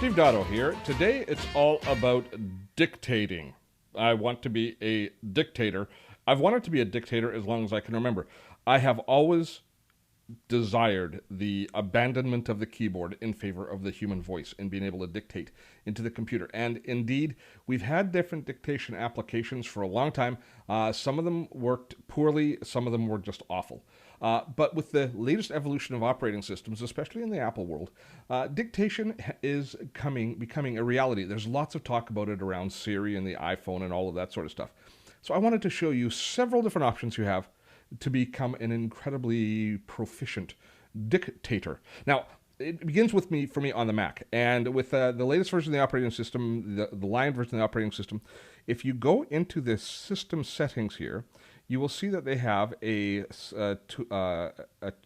Steve Dotto here. Today it's all about dictating. I want to be a dictator. I've wanted to be a dictator as long as I can remember. I have always desired the abandonment of the keyboard in favor of the human voice and being able to dictate into the computer. And indeed, we've had different dictation applications for a long time. Some of them worked poorly, some of them were just awful. But with the latest evolution of operating systems, especially in the Apple world, dictation is becoming a reality. There's lots of talk about it around Siri and the iPhone and all of that sort of stuff. So I wanted to show you several different options you have to become an incredibly proficient dictator. Now, it begins with for me on the Mac. And with the latest version of the operating system, the Lion version of the operating system, if you go into the system settings here, you will see that they have a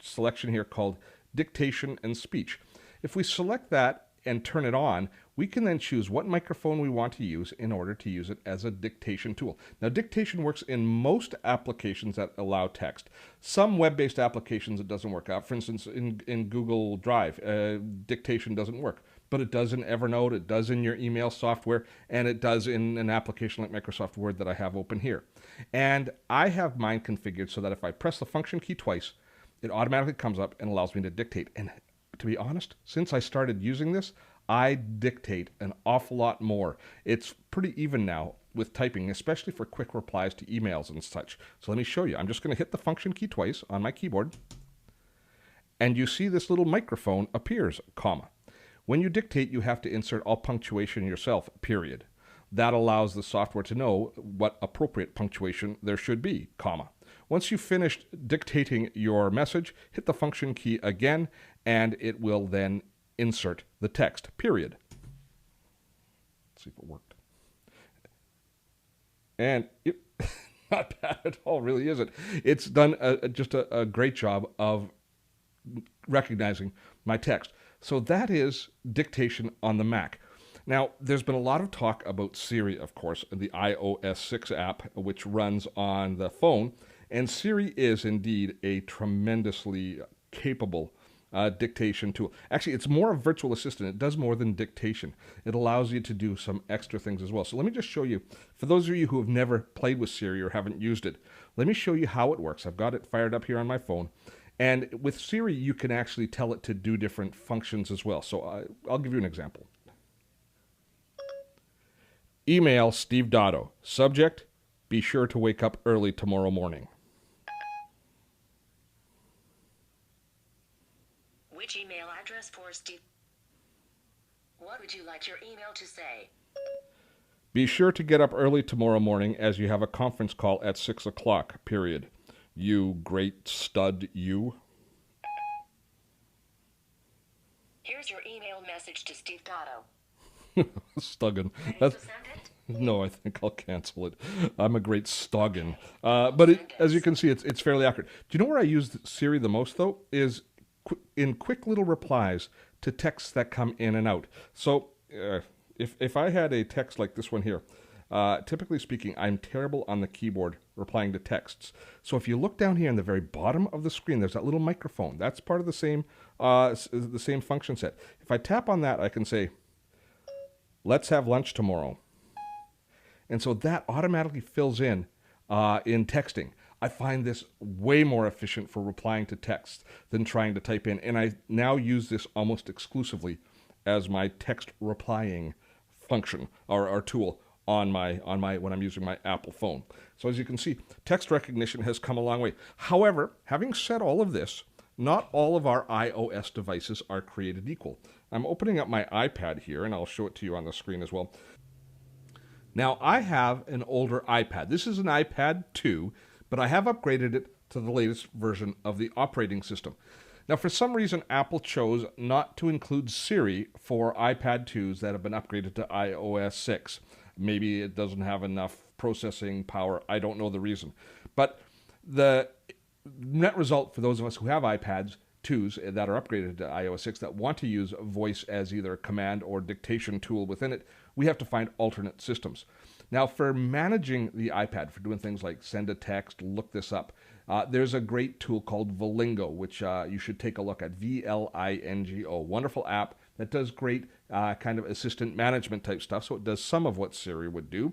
selection here called Dictation and Speech. If we select that and turn it on, we can then choose what microphone we want to use in order to use it as a dictation tool. Now, dictation works in most applications that allow text. Some web-based applications it doesn't work out. For instance, in Google Drive, dictation doesn't work. But it does in Evernote, it does in your email software, and it does in an application like Microsoft Word that I have open here. And I have mine configured so that if I press the function key twice, it automatically comes up and allows me to dictate. And to be honest, since I started using this, I dictate an awful lot more. It's pretty even now with typing, especially for quick replies to emails and such. So let me show you. I'm just going to hit the function key twice on my keyboard, and you see this little microphone appears, comma. When you dictate, you have to insert all punctuation yourself, period. That allows the software to know what appropriate punctuation there should be, comma. Once you've finished dictating your message, hit the function key again, and it will then insert the text, period. Let's see if it worked. And it, not bad at all, really, is it? It's done just a great job of recognizing my text. So that is dictation on the Mac. Now, there's been a lot of talk about Siri, of course, the iOS 6 app, which runs on the phone. And Siri is indeed a tremendously capable dictation tool. Actually, it's more a virtual assistant. It does more than dictation. It allows you to do some extra things as well. So let me just show you, for those of you who have never played with Siri or haven't used it, let me show you how it works. I've got it fired up here on my phone. And with Siri, you can actually tell it to do different functions as well. So I'll give you an example. Email Steve Dotto. Subject, be sure to wake up early tomorrow morning. Which email address for Steve? What would you like your email to say? Be sure to get up early tomorrow morning as you have a conference call at 6 o'clock, period. You great stud, you. Here's your email message to Steve Dotto. Stuggin. Ready to send it? No, I think I'll cancel it. I'm a great stoggin. But as you can see, it's fairly accurate. Do you know where I use Siri the most, though? Is in quick little replies to texts that come in and out. So if I had a text like this one here, typically speaking, I'm terrible on the keyboard replying to texts. So if you look down here in the very bottom of the screen, there's that little microphone. That's part of the same function set. If I tap on that, I can say, let's have lunch tomorrow. And so that automatically fills in texting. I find this way more efficient for replying to texts than trying to type in. And I now use this almost exclusively as my text replying function or tool on my when I'm using my Apple phone. So as you can see, text recognition has come a long way. However, having said all of this, not all of our iOS devices are created equal. I'm opening up my iPad here, and I'll show it to you on the screen as well. Now, I have an older iPad. This is an iPad 2, but I have upgraded it to the latest version of the operating system. Now, for some reason, Apple chose not to include Siri for iPad 2s that have been upgraded to iOS 6. Maybe it doesn't have enough processing power. I don't know the reason. But the net result for those of us who have iPads 2s that are upgraded to iOS 6 that want to use voice as either a command or dictation tool within it, we have to find alternate systems. Now, for managing the iPad, for doing things like send a text, look this up, There's a great tool called Vlingo, which you should take a look at. Vlingo. Wonderful app that does great kind of assistant management type stuff. So it does some of what Siri would do.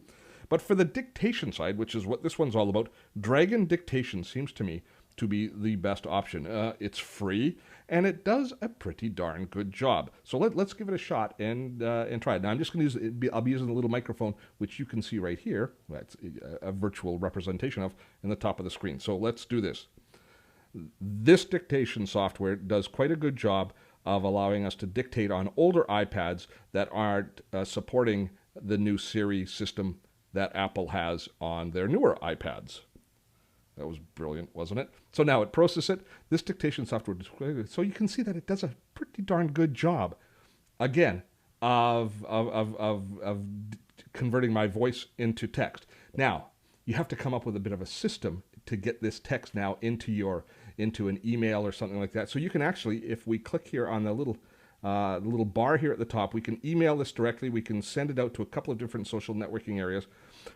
But for the dictation side, which is what this one's all about, Dragon Dictation seems to me to be the best option. It's free, and it does a pretty darn good job. So let's give it a shot and try it. Now I'm just going to use I'll be using the little microphone, which you can see right here. That's a virtual representation of in the top of the screen. So let's do this. This dictation software does quite a good job of allowing us to dictate on older iPads that aren't supporting the new Siri system that Apple has on their newer iPads. That was brilliant, wasn't it? So now it processes it. This dictation software, so you can see that it does a pretty darn good job, again, of converting my voice into text. Now, you have to come up with a bit of a system to get this text now into an email or something like that. So you can actually, if we click here on the little bar here at the top, we can email this directly. We can send it out to a couple of different social networking areas.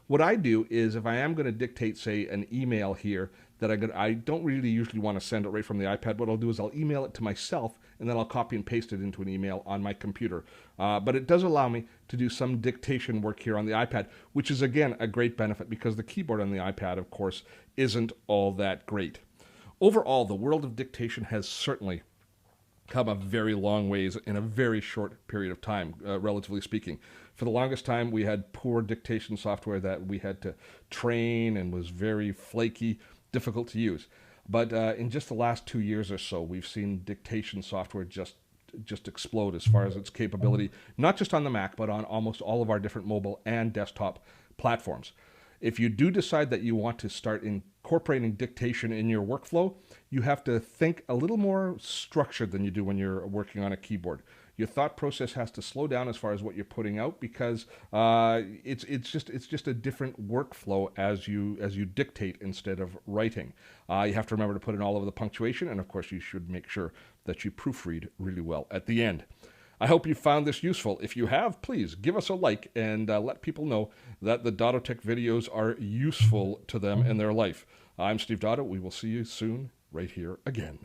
What I do is if I am going to dictate, say, an email here that I don't really usually want to send it right from the iPad, what I'll do is I'll email it to myself, and then I'll copy and paste it into an email on my computer. But it does allow me to do some dictation work here on the iPad, which is, again, a great benefit because the keyboard on the iPad, of course, isn't all that great. Overall, the world of dictation has certainly come a very long ways in a very short period of time, relatively speaking. For the longest time, we had poor dictation software that we had to train and was very flaky, difficult to use. But in just the last 2 years or so, we've seen dictation software just explode as far as its capability, not just on the Mac, but on almost all of our different mobile and desktop platforms. If you do decide that you want to start incorporating dictation in your workflow, you have to think a little more structured than you do when you're working on a keyboard. Your thought process has to slow down as far as what you're putting out because it's just a different workflow as you dictate instead of writing. You have to remember to put in all of the punctuation, and of course you should make sure that you proofread really well at the end. I hope you found this useful. If you have, please give us a like and let people know that the Dottotech videos are useful to them in their life. I'm Steve Dotto. We will see you soon right here again.